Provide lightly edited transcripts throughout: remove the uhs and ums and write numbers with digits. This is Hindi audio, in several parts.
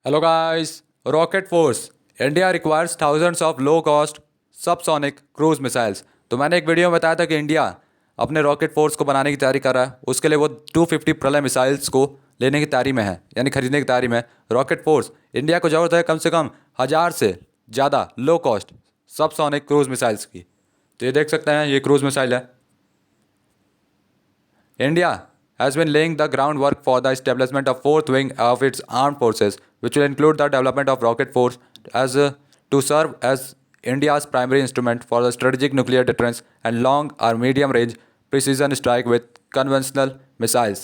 Hello guys, Rocket Force. India requires thousands of low cost subsonic cruise missiles. तो मैंने एक वीडियो में बताया था कि इंडिया अपने रॉकेट फोर्स को बनाने की तैयारी कर रहा है। उसके लिए वो 250 प्रलय मिसाइल्स को लेने की तैयारी में है, यानी खरीदने की तैयारी में है। रॉकेट फोर्स इंडिया को ज़रूरत है कम से कम 1000 से ज़्यादा low cost subsonic cruise missiles की। तो ये देख सकते हैं, ये क्रूज मिसाइल है। India has been laying the groundwork for the establishment of fourth wing of its armed forces, which will include the development of rocket force as to serve as India's primary instrument for the strategic nuclear deterrence and long or medium range precision strike with conventional missiles.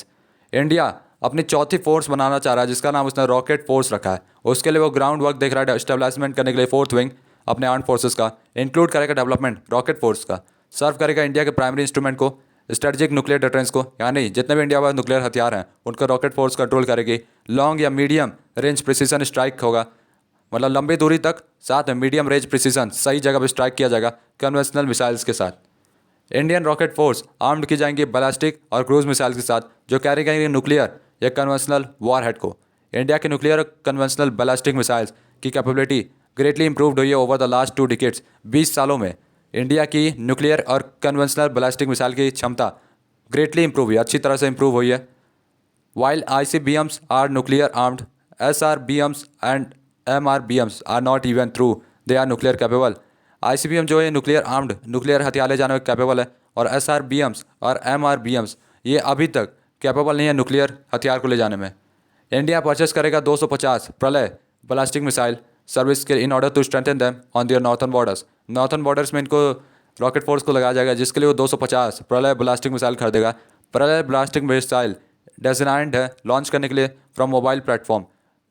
India अपनी चौथी फोर्स बनाना चाह रहा है, जिसका नाम उसने रॉकेट फोर्स रखा है। उसके लिए वो ग्राउंड वर्क देख रहा है स्टेबलाइजमेंट करने के लिए। फोर्थ विंग अपने आर्म फोर्सेस का इंक्लूड करेगा डेवलपमेंट रॉकेट फोर्स का, सर्व करेगा इंडिया के प्राइमरी इंस्ट्रूमेंट को, स्ट्रेटजिक न्यूक्लियर डिफरेंस को, यानी जितने भी इंडिया में न्यूक्लियर हथियार हैं उनका रॉकेट फोर्स कंट्रोल करेगी। लॉन्ग या मीडियम रेंज प्रिसीजन स्ट्राइक होगा, मतलब लंबी दूरी तक, साथ में मीडियम रेंज प्रिसीजन, सही जगह पर स्ट्राइक किया जाएगा कन्वेंशनल मिसाइल्स के साथ। इंडियन रॉकेट फोर्स आर्म्ड की जाएंगी बैलिस्टिक और क्रूज मिसाइल के साथ, जो कैरी करेंगे न्यूक्लियर या कन्वेंशनल वॉरहेड को। इंडिया के न्यूक्लियर और कन्वेंशनल बैलिस्टिक मिसाइल्स की कैपेबिलिटी ग्रेटली इंप्रूव्ड हुई है ओवर द लास्ट 2 डिकेड्स। 20 सालों में इंडिया की न्यूक्लियर और कन्वेंशनल बैलिस्टिक मिसाइल की क्षमता ग्रेटली इंप्रूव हुई है, अच्छी तरह से इंप्रूव हुई है। While ICBMs are nuclear armed, SRBMs and MRBMs are not even through they are nuclear capable. ICBM जो है न्यूक्लियर आर्म्ड, न्यूक्लियर हथियार ले जाने में कैपेबल है, और SRBMs और MRBMs ये अभी तक कैपेबल नहीं है न्यूक्लियर हथियार को ले जाने में। इंडिया परचेस करेगा 250 प्रलय बैलिस्टिक मिसाइल सर्विस के in order to strengthen them on their northern borders. Northern borders में इनको रॉकेट फोर्स को लगाया जाएगा, जिसके लिए वो 250 प्रलय ब्लास्टिक मिसाइल खरीदेगा। प्रलय ब्लास्टिक मिसाइल डिजाइंड है लॉन्च करने के लिए फ्रॉम मोबाइल प्लेटफॉर्म।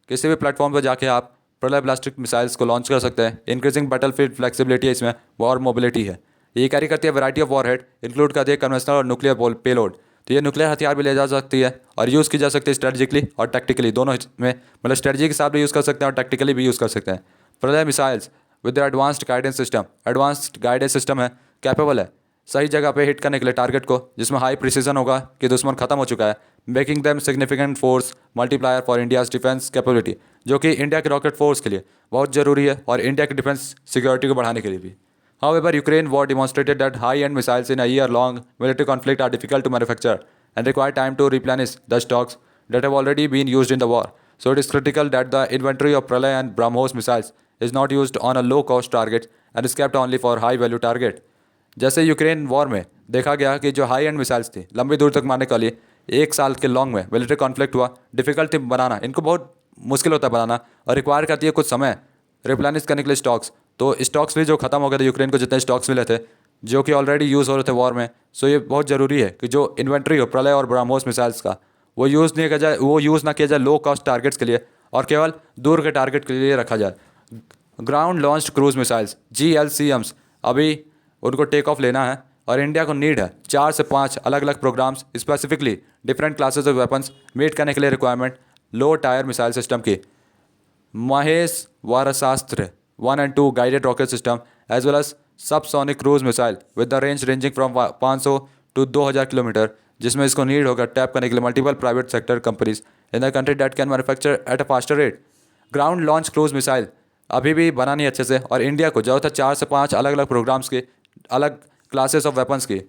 किसी भी प्लेटफॉर्म पर जाके आप प्रलय ब्लास्टिक मिसाइल्स को लॉन्च कर सकते हैं। इंक्रीजिंग बैटलफील्ड फ्लेक्सिबिलिटी है इसमें, वॉर मोबिलिटी है। ये कैरी करती है वैरायटी ऑफ वॉरहेड, इंक्लूड करती है कन्वेंशनल और न्यूक्लियर पेलोड। तो ये न्यूक्लियर हथियार भी ले जा सकती है और यूज़ की जा सकती है स्ट्रेटजिकली और टैक्टिकली दोनों में, मतलब स्ट्रेटजी के साथ भी यूज़ कर सकते हैं और टैक्टिकली भी यूज़ कर सकते हैं। प्रलय missiles with advanced guidance system, advanced guidance system है, कैपेबल है सही जगह पे हिट करने के लिए टारगेट को, जिसमें हाई प्रिसीजन होगा कि दुश्मन खत्म हो चुका है, making them significant force multiplier for India's defence capability, जो कि इंडिया के रॉकेट फोर्स के लिए बहुत ज़रूरी है और इंडिया की डिफेंस सिक्योरिटी को बढ़ाने के लिए भी। However, Ukraine war demonstrated that high-end missiles in a year-long military conflict are difficult to manufacture and require time to replenish the stocks that have already been used in the war. So it is critical that the inventory of Pralay and BrahMos missiles is not used on a low-cost target and is kept only for high-value target. जैसे यूक्रेन वॉर में देखा गया कि जो हाई एंड मिसाइल्स थी लंबी दूर तक मारने के लिए, 1 साल के लॉन्ग में मिलिट्री कॉन्फ्लिक्ट हुआ, डिफिकल्ट थी बनाना, इनको बहुत मुश्किल होता है बनाना और रिक्वायर करती है कुछ समय रिप्लेनिश करने के लिए स्टॉक्स। तो स्टॉक्स भी जो खत्म हो गए थे यूक्रेन को, जितने स्टॉक्स मिले थे जो कि ऑलरेडी यूज़ हो रहे थे वॉर में। सो ये बहुत ज़रूरी है कि जो इन्वेंट्री हो प्रलय और ब्रह्मोस मिसाइल्स का, वो यूज़ नहीं किया जाए, वो यूज़ ना किया जाए लो कॉस्ट टारगेट्स के लिए और केवल दूर के टारगेट के लिए रखा जाए। Ground launched cruise missiles GLCMs अभी उनको टेक ऑफ लेना है और इंडिया को नीड है 4 से 5 अलग अलग programs specifically different classes of weapons meet करने के लिए requirement low tier missile system की। Mahesh Varshastra 1 and 2 guided rocket system as well as subsonic cruise missile with the range ranging from 500 to 2000 kilometre, जिसमें इसको नीड होगा टैप करने के लिए multiple private sector companies in the country that can manufacture at a faster rate. Ground launch cruise missile अभी भी बना नहीं अच्छे से और इंडिया को जरूरत है 4 से 5 अलग अलग प्रोग्राम्स के, अलग क्लासेस ऑफ वेपन्स की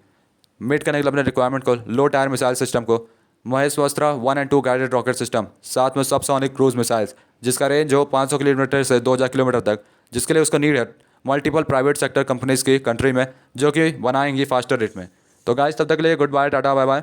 मीट करने के लिए अपने रिक्वायरमेंट को, लो टायर मिसाइल सिस्टम को, महेश्वस्त्र 1 and 2 गाइडेड रॉकेट सिस्टम, साथ में सबसोनिक क्रूज मिसाइल्स जिसका रेंज हो 500 किलोमीटर से 2000 किलोमीटर तक, जिसके लिए उसको नीड है मल्टीपल प्राइवेट सेक्टर कंपनीज की कंट्री में, जो कि बनाएंगी फास्टर रेट में। तो गाइस तब तक के लिए good bye, tata bye bye.